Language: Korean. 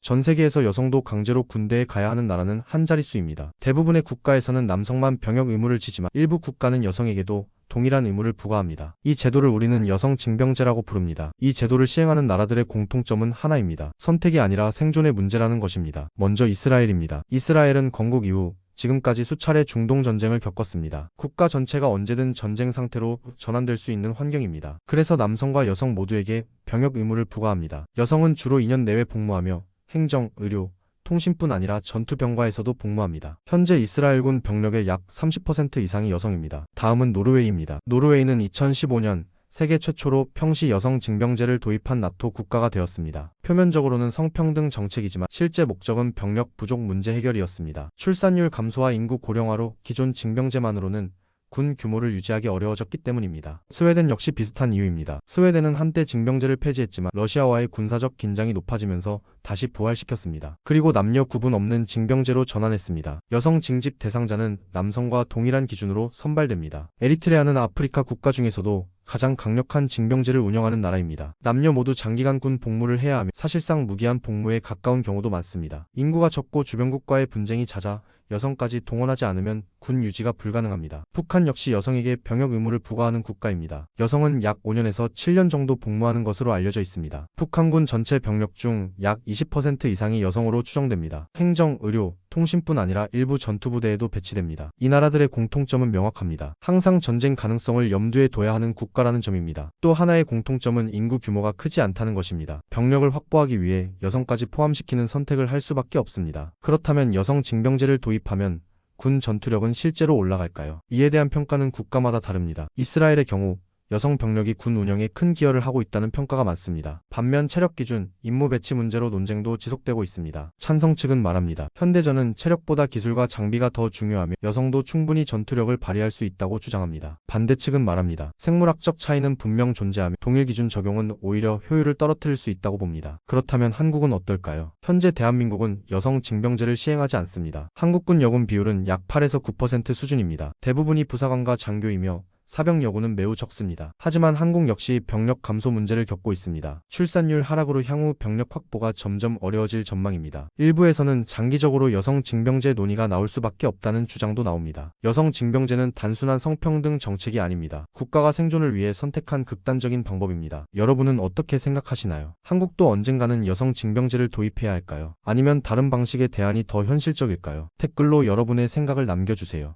전 세계에서 여성도 강제로 군대에 가야 하는 나라는 한 자릿수입니다. 대부분의 국가에서는 남성만 병역 의무를 지지만 일부 국가는 여성에게도 동일한 의무를 부과합니다. 이 제도를 우리는 여성 징병제라고 부릅니다. 이 제도를 시행하는 나라들의 공통점은 하나입니다. 선택이 아니라 생존의 문제라는 것입니다. 먼저 이스라엘입니다. 이스라엘은 건국 이후 지금까지 수차례 중동 전쟁을 겪었습니다. 국가 전체가 언제든 전쟁 상태로 전환될 수 있는 환경입니다. 그래서 남성과 여성 모두에게 병역 의무를 부과합니다. 여성은 주로 2년 내외 복무하며 행정, 의료, 통신뿐 아니라 전투병과에서도 복무합니다. 현재 이스라엘군 병력의 약 30% 이상이 여성입니다. 다음은 노르웨이입니다. 노르웨이는 2015년 세계 최초로 평시 여성 징병제를 도입한 나토 국가가 되었습니다. 표면적으로는 성평등 정책이지만 실제 목적은 병력 부족 문제 해결이었습니다. 출산율 감소와 인구 고령화로 기존 징병제만으로는 군 규모를 유지하기 어려워졌기 때문입니다. 스웨덴 역시 비슷한 이유입니다. 스웨덴은 한때 징병제를 폐지했지만 러시아와의 군사적 긴장이 높아지면서 다시 부활시켰습니다. 그리고 남녀 구분 없는 징병제로 전환했습니다. 여성 징집 대상자는 남성과 동일한 기준으로 선발됩니다. 에리트레아는 아프리카 국가 중에서도 가장 강력한 징병제를 운영하는 나라입니다. 남녀 모두 장기간 군 복무를 해야 하며 사실상 무기한 복무에 가까운 경우도 많습니다. 인구가 적고 주변국과의 분쟁이 잦아 여성까지 동원하지 않으면 군 유지가 불가능합니다. 북한 역시 여성에게 병역 의무를 부과하는 국가입니다. 여성은 약 5년에서 7년 정도 복무하는 것으로 알려져 있습니다. 북한군 전체 병력 중 약 20% 이상이 여성으로 추정됩니다. 행정, 의료, 통신뿐 아니라 일부 전투부대에도 배치됩니다. 이 나라들의 공통점은 명확합니다. 항상 전쟁 가능성을 염두에 둬야 하는 국가라는 점입니다. 또 하나의 공통점은 인구 규모가 크지 않다는 것입니다. 병력을 확보하기 위해 여성까지 포함시키는 선택을 할 수밖에 없습니다. 그렇다면 여성 징병제를 도입하면 군 전투력은 실제로 올라갈까요? 이에 대한 평가는 국가마다 다릅니다. 이스라엘의 경우 여성 병력이 군 운영에 큰 기여를 하고 있다는 평가가 많습니다. 반면 체력 기준, 임무 배치 문제로 논쟁도 지속되고 있습니다. 찬성 측은 말합니다. 현대전은 체력보다 기술과 장비가 더 중요하며 여성도 충분히 전투력을 발휘할 수 있다고 주장합니다. 반대 측은 말합니다. 생물학적 차이는 분명 존재하며 동일 기준 적용은 오히려 효율을 떨어뜨릴 수 있다고 봅니다. 그렇다면 한국은 어떨까요? 현재 대한민국은 여성 징병제를 시행하지 않습니다. 한국군 여군 비율은 약 8에서 9% 수준입니다. 대부분이 부사관과 장교이며 사병 여군은 매우 적습니다. 하지만 한국 역시 병력 감소 문제를 겪고 있습니다. 출산율 하락으로 향후 병력 확보가 점점 어려워질 전망입니다. 일부에서는 장기적으로 여성 징병제 논의가 나올 수밖에 없다는 주장도 나옵니다. 여성 징병제는 단순한 성평등 정책이 아닙니다. 국가가 생존을 위해 선택한 극단적인 방법입니다. 여러분은 어떻게 생각하시나요? 한국도 언젠가는 여성 징병제를 도입해야 할까요? 아니면 다른 방식의 대안이 더 현실적일까요? 댓글로 여러분의 생각을 남겨주세요.